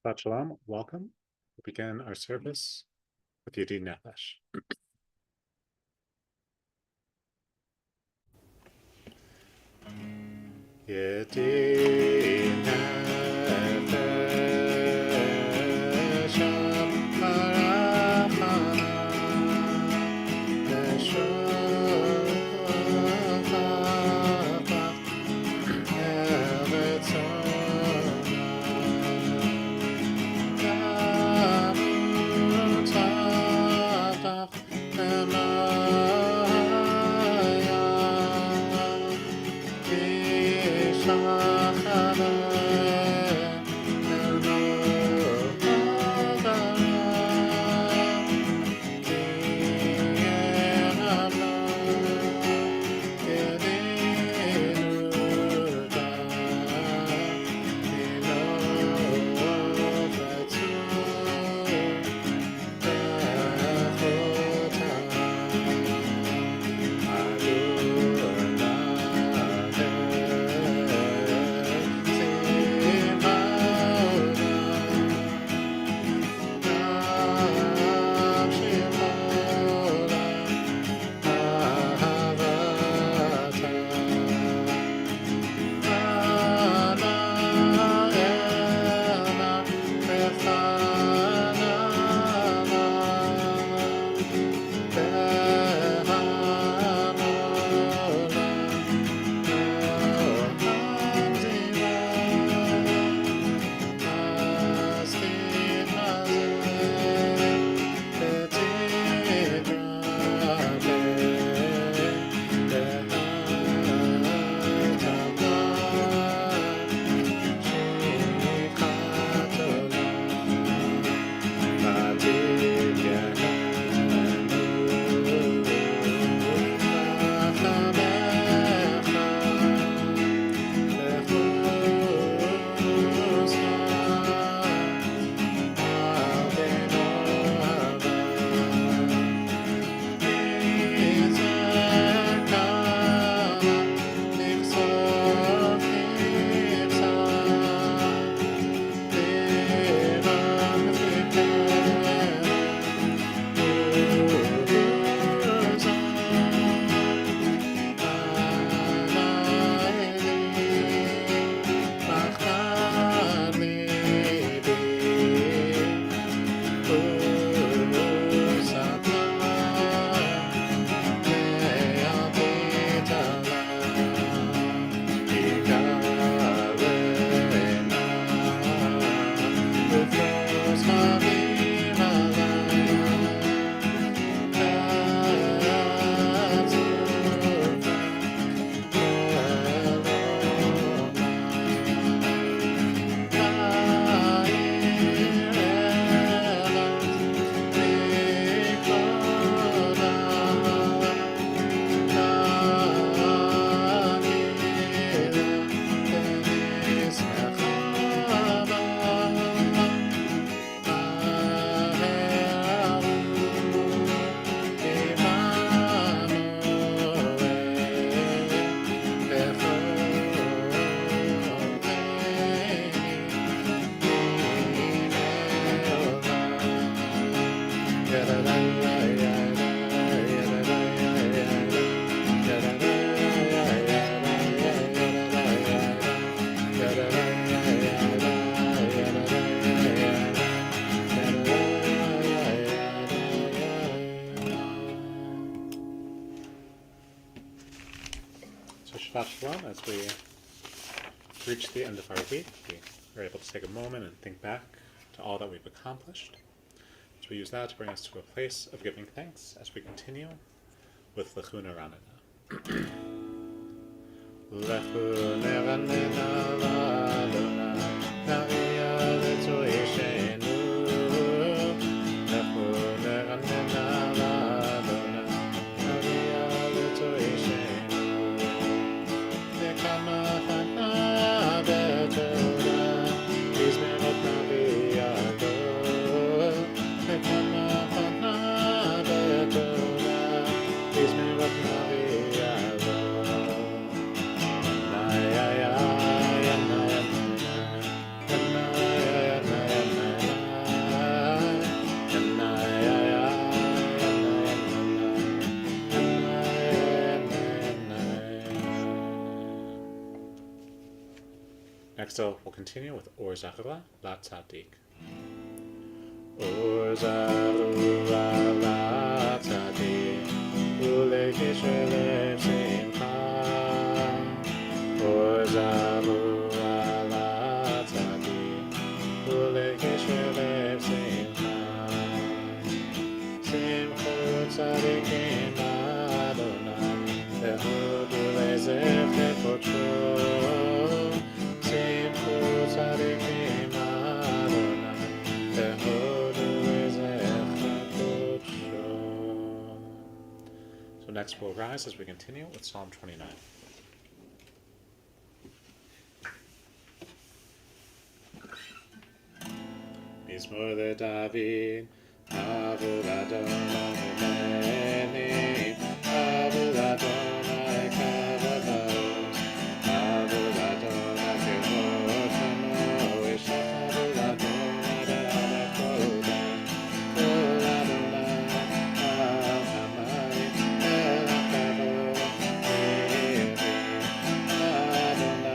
Shabbat Shalom, welcome. We'll begin our service with Yedid Nefesh. Yedid Nefesh Harachana V'Shochata Eretz Shabbat Shalom. As we reach the end of our week, we are able to take a moment and think back to all that we've accomplished. So we use that to bring us to a place of giving thanks as we continue with Lechu Neranena. Lechu Neranena l'Adonai, Na'iyah l'Tzoyishenu. Lechu Neranena l'Adonai, Na'iyah l'Tzoyishenu. Nekama hana b'Torah, Yizmerot Na'viyado. Nekama hana b'Torah, Yizmerot Na'viyado. Next we'll continue with Or Zarua La Tzadik. Or Zarua La Tzadik Ulekish Lev Simcha. Or Zarua La Tzadik Ulekish Lev Simcha. Simchut Tzadikim Adonai Tehudu Lezev Kodsho. Simchut Tzadikim Adonai Tehudu Lezev Kodsho. So next we'll rise as we continue with Psalm 29. Mizmor LeDavid, Avul Adonai V'Menim, Avul Adonai Kavod, Avul Adonai Kevod Shamo, Ishach Avul Adonai Be'aleh Kodesh, Kol Adonai Al Hamayim, El HaKavod, Yireh Adonai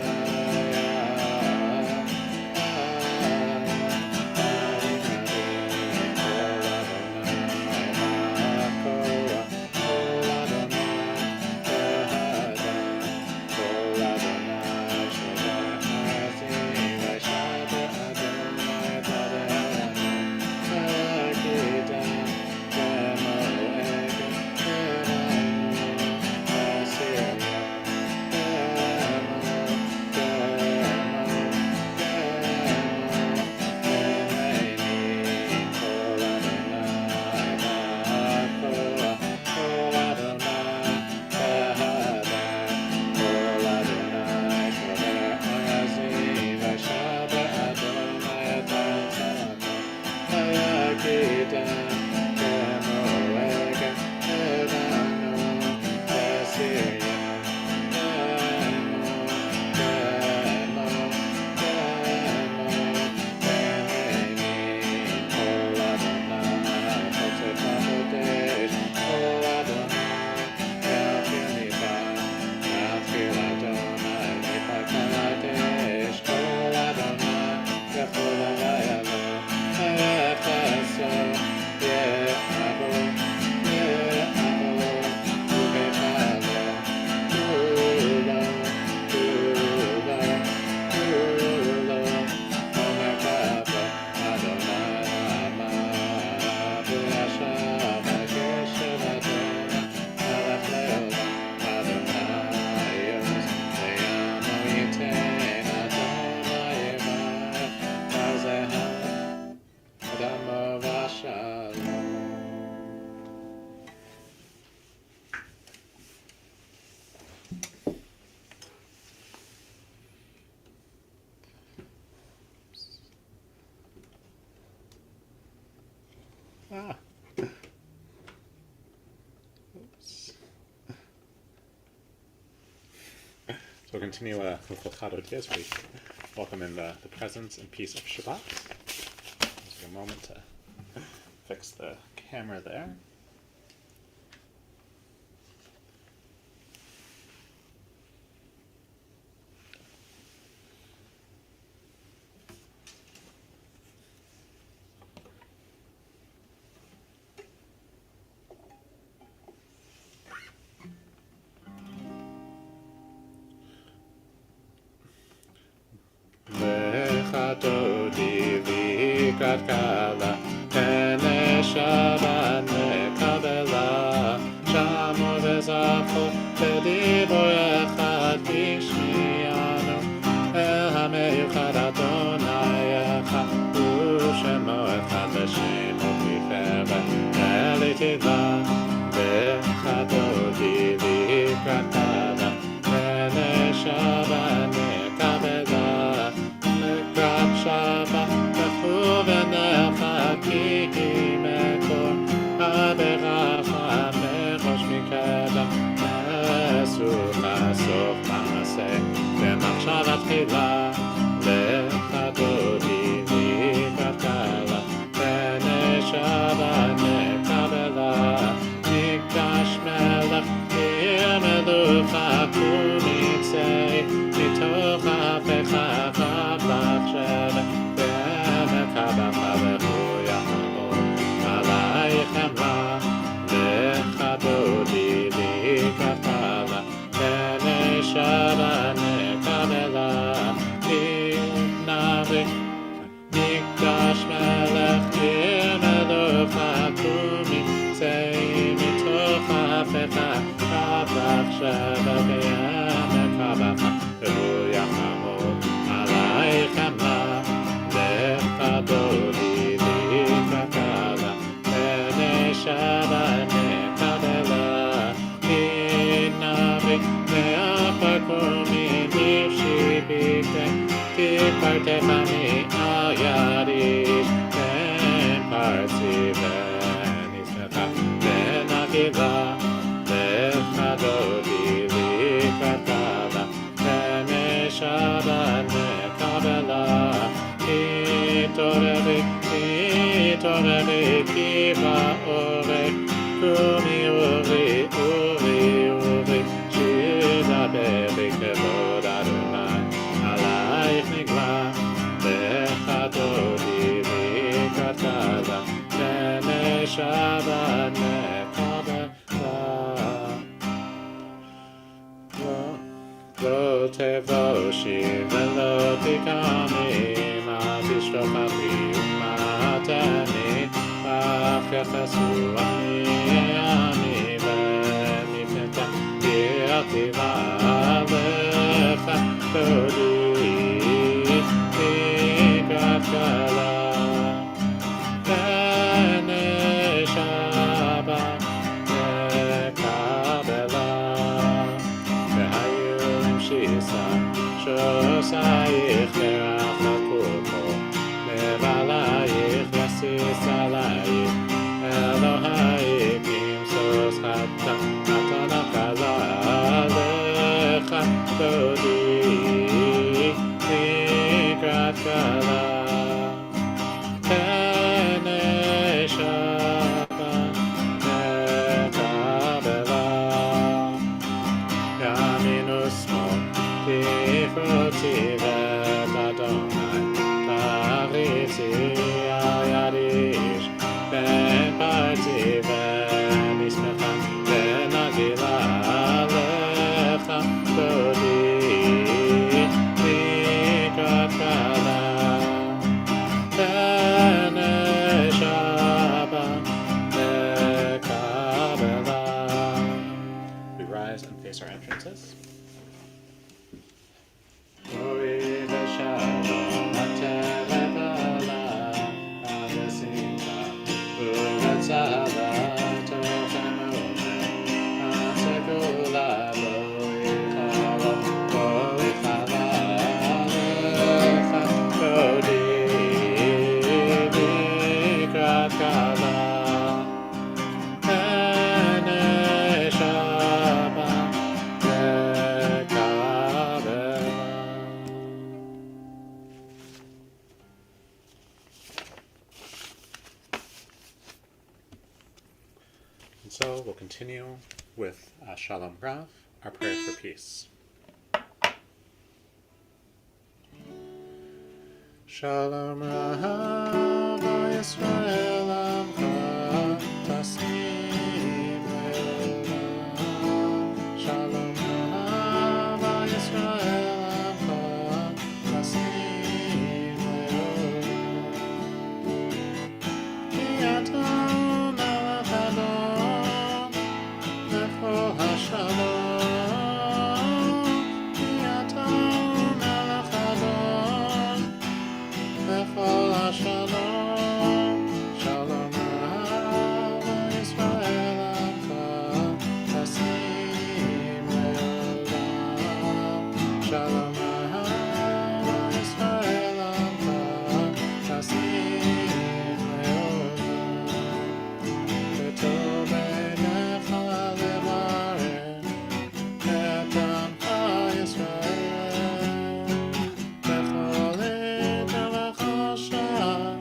Oops. So we'll continue with Lechato Diaz. We welcome in the presence and peace of Shabbat. Just take a moment to fix the camera there. Dodi Vikat Kala Pene Shabbat Mekabela Shamo Vezacho Bedivor Echad Bishmiyanu El HaMeyuchad Adonai Echad U'Shemo Echad V'Shemo Tiferet Eli Tiva V'Echad Dodi Vikat Kala Pene Shabbat Mekabela Shabbat, Techu v'nechad מקדש מלך עיר מלוכה קומי צאי מתוך ההפכה קבח שבר בעמק קבחה והוא יחמוד עלייך חמלה לכבודי לקראתה פני שבת נקבלה תנבא מהפקומי נפשיביקם תפארתך מעל ידי פן פרצי ונשמחה ונגילה לכבודי לקראתה פני שבת נקבלה תתעוררי כי באורך קומי אורי אורי אורי שידבר בכבוד אדוני עלייך נגלה לכבודי לקראתה פני שבת נקבלה לא תבושי ולא תקמי מה תשתוקקי ומה תעני אך יחסו אני ומפנתה תהייתי לך כבודי לקראתה פני שבת נקבלה והיום שיסה שוסייך לרחקו פה מבלייך יסיס עלייך אלוהיך ימסוס חטא נתנה קלה לך כבודי לקראתה פני שבת נקבלה ימין ושמאל תפרוצי ואת אדוני תריצי על ידי איש פן פרצי ונשמחה ונגילה לך כבודי לקראתה פני שבת נקבלה. We rise and face our entrances. Glory to Shalom, Atevela, Adesinta, Uratzala, Tochamone, Asekula, Loichala, Loichala, Lecha, Kodi, Likrakala, Pene Shabbat, Nekabela. And so we'll continue with Shalom Rav, our prayer for peace. Shalom Rav, Yisrael Amcha, Tasnim Le'olam. Shalom Rav, Yisrael Amcha, Tasnim Le'olam. Ki Ata Melech Adon, Lecho HaShalom. Ki Ata Melech Adon, Lecho HaShalom. Shalom Rav, Yisrael Amcha, Tasnim Le'olam. Shalom Rav, Yisrael Amcha, Tasnim Le'olam. V'tov Einecha levarech et Amcha Yisrael, b'chol עת ובכל שעה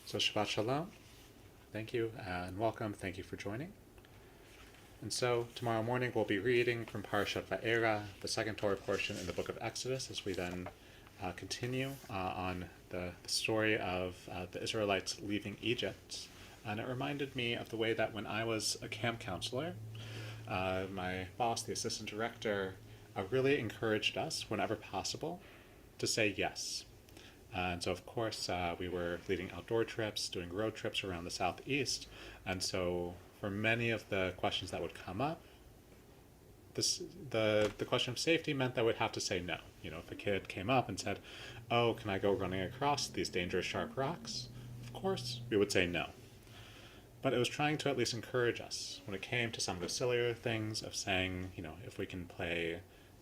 So Shabbat Shalom. Thank you and welcome. Thank you for joining. And so tomorrow morning we'll be reading from Parashat Va'era, the second Torah portion in the book of Exodus, as we then continue on the story of the Israelites leaving Egypt. And it reminded me of the way that when I was a camp counselor, my boss, the assistant director, really encouraged us, whenever possible, to say yes. And so, of course, we were leading outdoor trips, doing road trips around the southeast. And so, for many of the questions that would come up, the question of safety meant that we'd have to say no. You know, if a kid came up and said, "Oh, can I go running across these dangerous sharp rocks?" Of course, we would say no. But it was trying to at least encourage us when it came to some of the sillier things of saying, you know, if we can play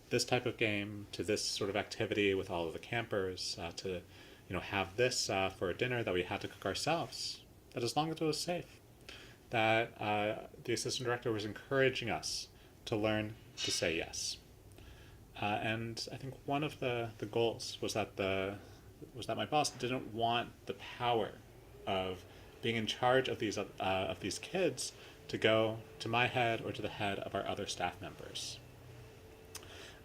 this type of game, to this sort of activity with all of the campers, to, you know, have this for a dinner that we had to cook ourselves, that as long as it was safe, that the assistant director was encouraging us to learn to say yes. And I think one of the goals was that my boss didn't want the power of being in charge of these kids to go to my head or to the head of our other staff members.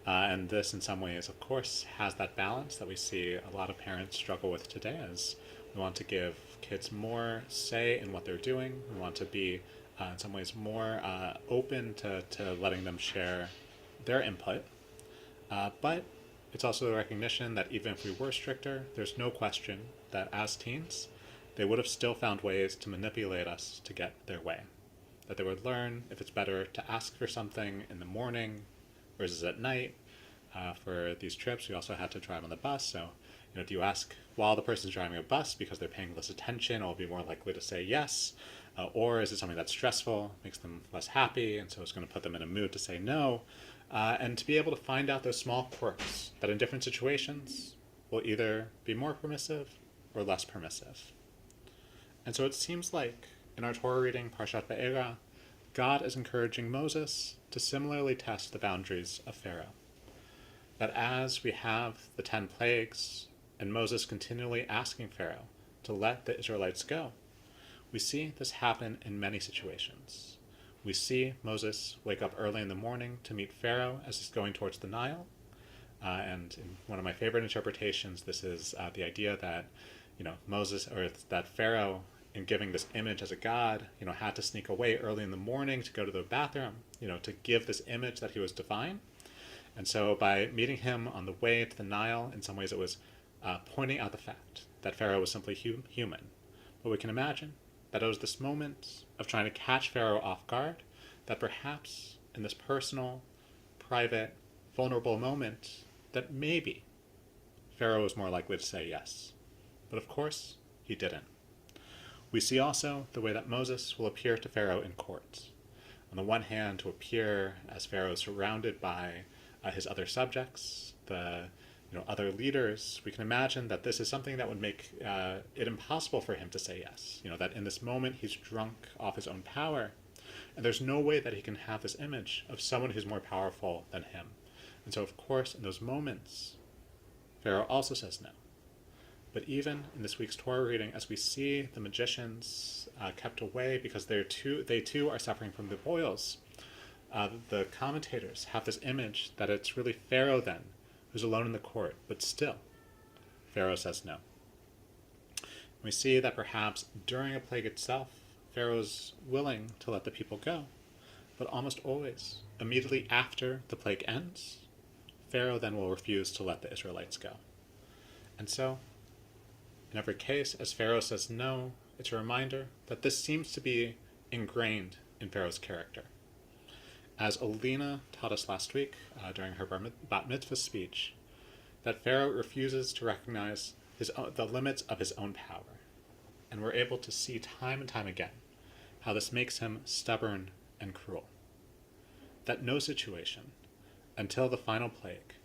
And this, in some ways, of course, has that balance that we see a lot of parents struggle with today, as we want to give kids more say in what they're doing. We want to be, in some ways, more open to letting them share their input. But it's also the recognition that even if we were stricter, there's no question that as teens, they would have still found ways to manipulate us to get their way. That they would learn if it's better to ask for something in the morning versus at night. For these trips, we also had to drive on the bus. So, you know, do you ask while the person's driving a bus because they're paying less attention, or will be more likely to say yes? Or is it something that's stressful, makes them less happy, and so it's going to put them in a mood to say no? And to be able to find out those small quirks that in different situations will either be more permissive or less permissive. And so it seems like in our Torah reading, Parshat Va'era, God is encouraging Moses to similarly test the boundaries of Pharaoh. That as we have the 10 plagues and Moses continually asking Pharaoh to let the Israelites go, we see this happen in many situations. We see Moses wake up early in the morning to meet Pharaoh as he's going towards the Nile. And in one of my favorite interpretations, this is the idea that, you know, Moses, or that Pharaoh, in giving this image as a god, you know, had to sneak away early in the morning to go to the bathroom, you know, to give this image that he was divine. And so by meeting him on the way to the Nile, in some ways it was pointing out the fact that Pharaoh was simply human. But we can imagine that it was this moment of trying to catch Pharaoh off guard, that perhaps in this personal, private, vulnerable moment, that maybe Pharaoh was more likely to say yes. But of course, he didn't. We see also the way that Moses will appear to Pharaoh in court. On the one hand, to appear as Pharaoh surrounded by his other subjects, the other leaders. We can imagine that this is something that would make it impossible for him to say yes. You know, that in this moment he's drunk off his own power, and there's no way that he can have this image of someone who's more powerful than him. And so, of course, in those moments, Pharaoh also says no. But even in this week's Torah reading, as we see the magicians kept away because they too are suffering from the boils, the commentators have this image that it's really Pharaoh then who's alone in the court, but still, Pharaoh says no. We see that perhaps during a plague itself, Pharaoh's willing to let the people go, but almost always, immediately after the plague ends, Pharaoh then will refuse to let the Israelites go. And so, in every case, as Pharaoh says no, it's a reminder that this seems to be ingrained in Pharaoh's character. As Alina taught us last week during her bat mitzvah speech, that Pharaoh refuses to recognize the limits of his own power. And we're able to see time and time again how this makes him stubborn and cruel. That no situation, until the final plague,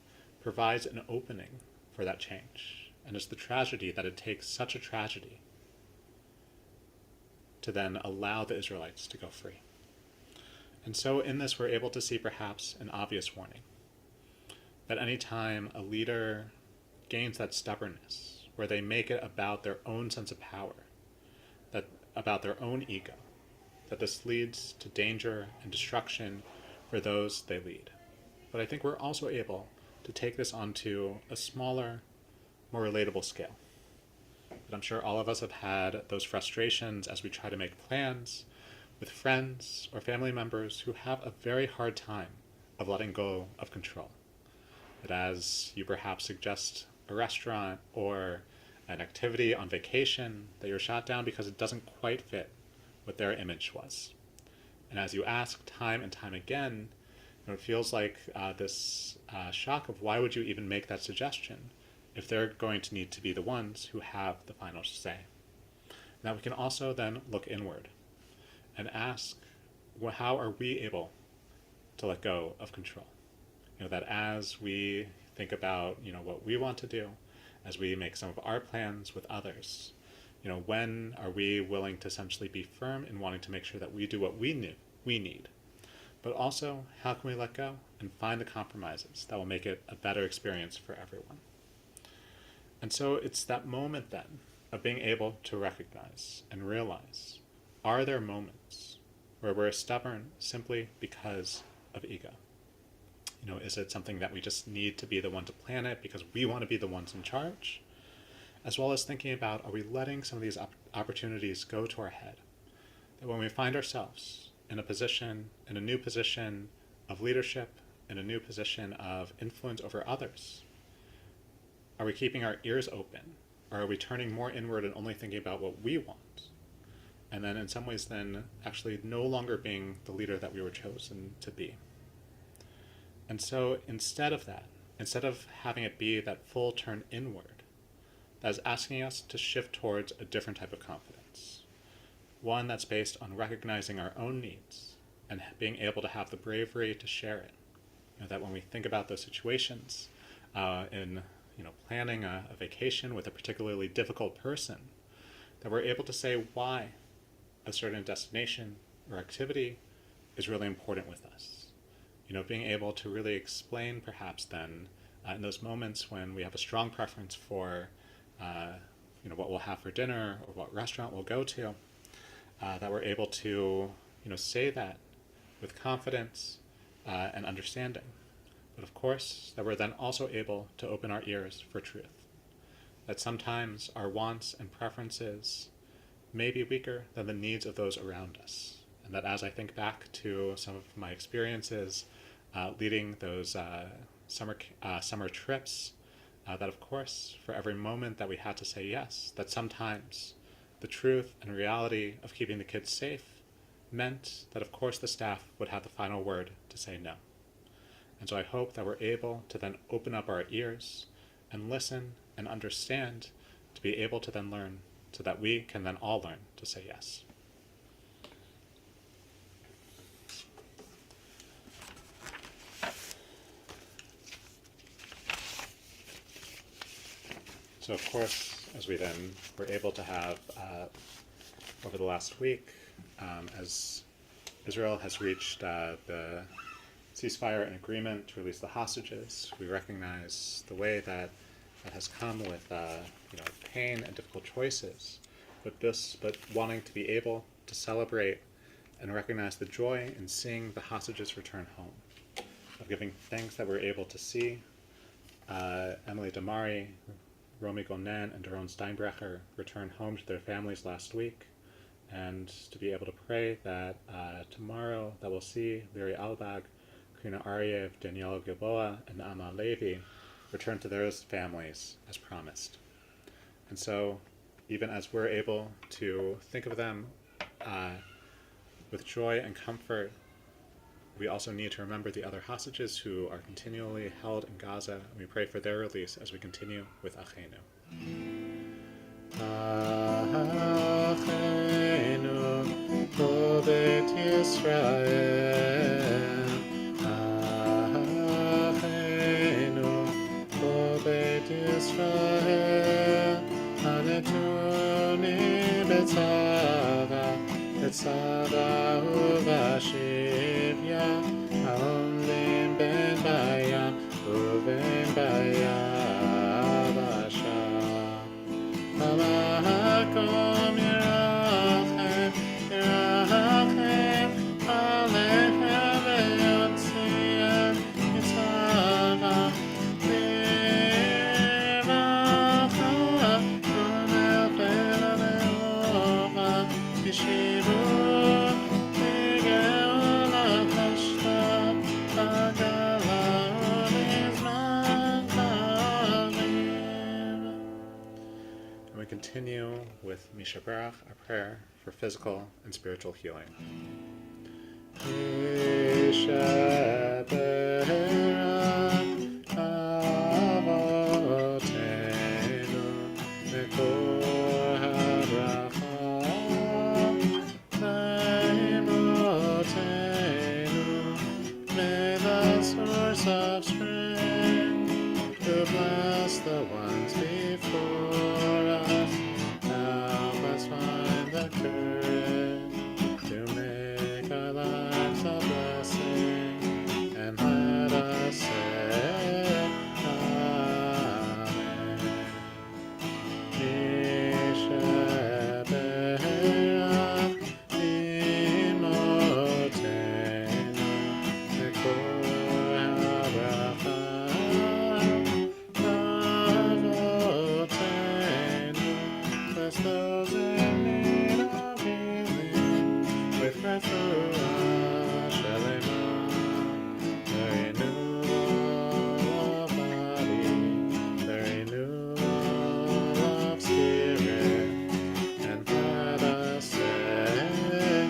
provides an opening for that change. And it's the tragedy that it takes such a tragedy to then allow the Israelites to go free. And so in this, we're able to see perhaps an obvious warning that any time a leader gains that stubbornness, where they make it about their own sense of power, that about their own ego, that this leads to danger and destruction for those they lead. But I think we're also able to take this onto a smaller, more relatable scale. But I'm sure all of us have had those frustrations as we try to make plans with friends or family members who have a very hard time of letting go of control. That as you perhaps suggest a restaurant or an activity on vacation, that you're shot down because it doesn't quite fit what their image was. And as you ask time and time again, it feels like this shock of why would you even make that suggestion if they're going to need to be the ones who have the final say. Now we can also then look inward and ask, well, how are we able to let go of control? That as we think about what we want to do, as we make some of our plans with others, when are we willing to essentially be firm in wanting to make sure that we do what we need? But also, how can we let go and find the compromises that will make it a better experience for everyone? And so it's that moment then of being able to recognize and realize, are there moments where we're stubborn simply because of ego? Is it something that we just need to be the one to plan it because we want to be the ones in charge? As well as thinking about, are we letting some of these opportunities go to our head? That when we find ourselves in a new position of leadership, in a new position of influence over others, are we keeping our ears open? Or are we turning more inward and only thinking about what we want? And then in some ways then actually no longer being the leader that we were chosen to be. And so instead of having it be that full turn inward, that is asking us to shift towards a different type of confidence. One that's based on recognizing our own needs and being able to have the bravery to share it. That when we think about those situations in planning a vacation with a particularly difficult person, that we're able to say why a certain destination or activity is really important with us. Being able to really explain perhaps then in those moments when we have a strong preference for what we'll have for dinner or what restaurant we'll go to, that we're able to say that with confidence and understanding. But of course, that we're then also able to open our ears for truth. That sometimes our wants and preferences may be weaker than the needs of those around us. And that as I think back to some of my experiences leading those summer trips, that of course, for every moment that we had to say yes, that sometimes the truth and reality of keeping the kids safe meant that of course the staff would have the final word to say no. And so I hope that we're able to then open up our ears and listen and understand to be able to then learn so that we can then all learn to say yes. So of course, as we then were able to have over the last week, as Israel has reached the ceasefire and agreement to release the hostages, we recognize the way that has come with pain and difficult choices, but wanting to be able to celebrate and recognize the joy in seeing the hostages return home, of giving thanks that we're able to see Emily Damari, Romy Gonen, and Doron Steinbrecher return home to their families last week, and to be able to pray that tomorrow that we'll see Liri Albag, Karina Aryev, Daniela Gilboa, and Amma Levi return to their families as promised. And so even as we're able to think of them with joy and comfort, we also need to remember the other hostages who are continually held in Gaza, and we pray for their release as we continue with Achenu. Achenu, Ko Bet Yisrael. Achenu, Ko Bet Yisrael. Hanetuni betzava, betzava uvashivya, haomlim ben bayam uven bayavasha. Hamakom yira And we continue with Misha Barach, our prayer for physical and spiritual healing. Misha Barach, Avotenu, Mekor HaBracha, Leimotenu, may the source of strength to bless the ones before us, help us find the courage to make our lives a blessing, and let us say Amen. Yesheberach imotenu, Mekor HaBracha, Avotenu, bless those in need of healing, with refuah shelema, the renewal of body, the renewal of spirit, and let us say Amen.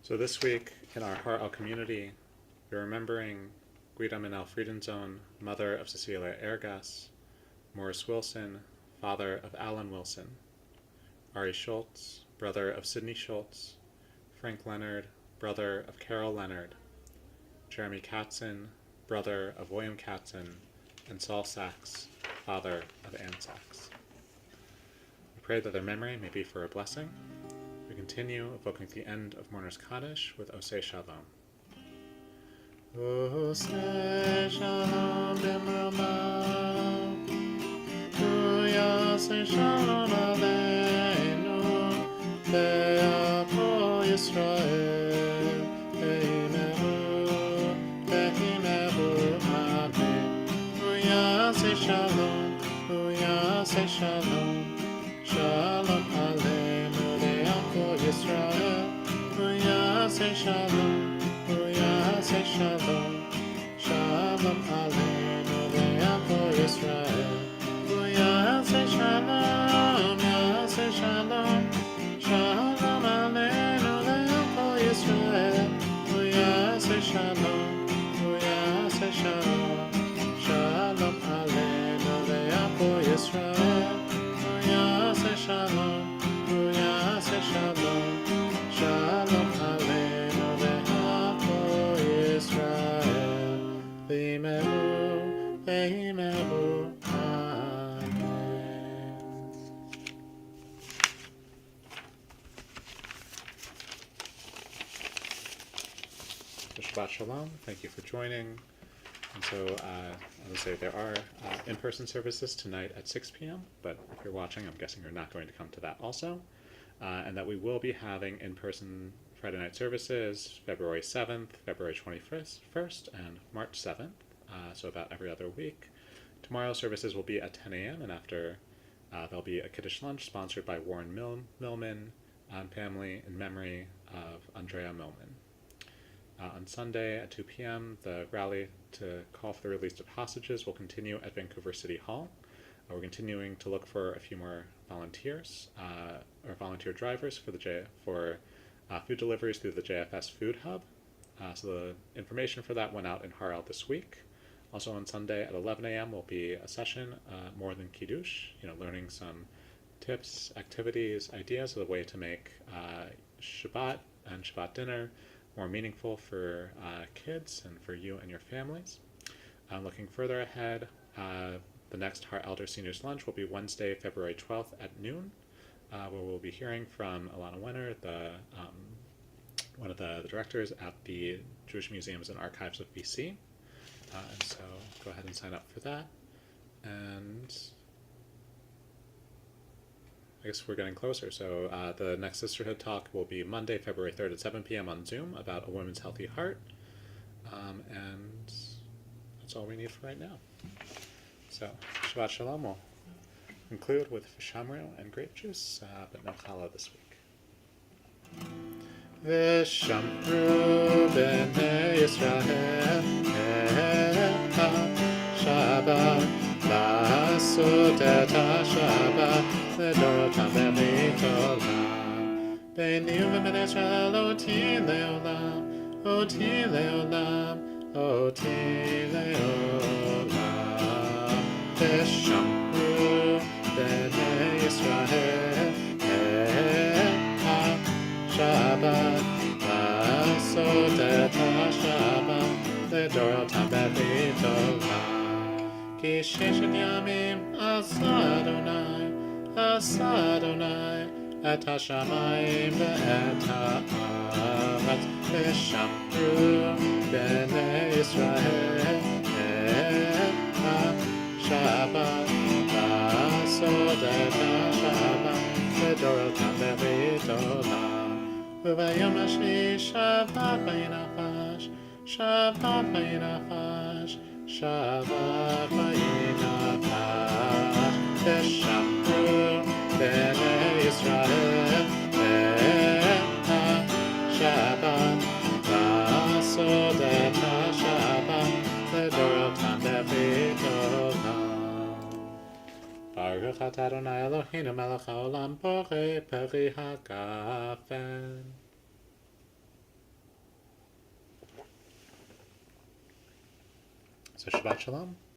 So this week in our Har'el community, we're remembering Guido Manel Friedensohn, mother of Cecilia Ergas, Morris Wilson, father of Alan Wilson, Ari Schultz, brother of Sidney Schultz, Frank Leonard, brother of Carol Leonard, Jeremy Katzen, brother of William Katzen, and Saul Sachs, father of Anne Sachs. We pray that their memory may be for a blessing. We continue evoking the end of Mourner's Kaddish with Oseh Shalom. Oseh Shalom b'mroma, Yaseh Shalom aleinu, ve'al Yisrael, ve'imehu amen. Yaseh Shalom, Yaseh Shalom, Shalom aleinu ve'al Yisrael, Yaseh Shalom, Yaseh Shalom, Shalom aleinu ve'al Yisrael, Yaseh Shalom, Yaseh Shalom, Shalom aleinu ve'al Yisrael, Yaseh Shalom, Yaseh Shalom, Shalom aleinu ve'al Yisrael, Yaseh Shalom, Yaseh Shalom, Shalom aleinu ve'al Yisrael, v'imehu, v'imehu, amen. Shabbat Shalom, thank you for joining. And so, as I say, there are in-person services tonight at 6 p.m., but if you're watching, I'm guessing you're not going to come to that also. And that we will be having in-person Friday night services February 7th, February 21st, and March 7th, so about every other week. Tomorrow's services will be at 10 a.m., and after there'll be a Kiddush lunch sponsored by Warren Millman and family in memory of Andrea Millman. On Sunday at 2 p.m., the rally to call for the release of hostages will continue at Vancouver City Hall. We're continuing to look for a few more volunteers or volunteer drivers for food deliveries through the JFS Food Hub. So the information for that went out in Har'el this week. Also on Sunday at 11 a.m. will be a session, More Than Kiddush, learning some tips, activities, ideas of the way to make Shabbat and Shabbat dinner more meaningful for kids and for you and your families. Looking further ahead, the next Har Elder Seniors Lunch will be Wednesday, February 12th at noon, where we'll be hearing from Alana Wenner, one of the directors at the Jewish Museums and Archives of BC. And so go ahead and sign up for that. And I guess we're getting closer. So the next Sisterhood talk will be Monday, February 3rd at 7 p.m. on Zoom about a woman's healthy heart. And that's all we need for right now. So, Shabbat Shalom will conclude with fish hamriel and grape juice, but no challah this week. V'shamru b'nei Yisrael Shabbat la'asut et ha'shabbat לדורותם ברית עולם. ביני ובין ישראל אותי לעולם, אותי לעולם, אותי לעולם. ושמרו בני ישראל שבת לעשות את השבת לדורותם ברית עולם. כי ששת ימים עשה אדוני את השמיים ואת הארץ ושמרו בני ישראל את השבת לעשות את השבת לדורותם ברית עולם. וביום השביעי שבת וינפש, שבת וינפש, שבת וינפש ושמרו בני ישראל את השבת לעשות את השבת לדורותם ברית עולם. ברוך אתה אדוני אלוהינו מלך העולם בורא פרי הגפן. So Shabbat Shalom.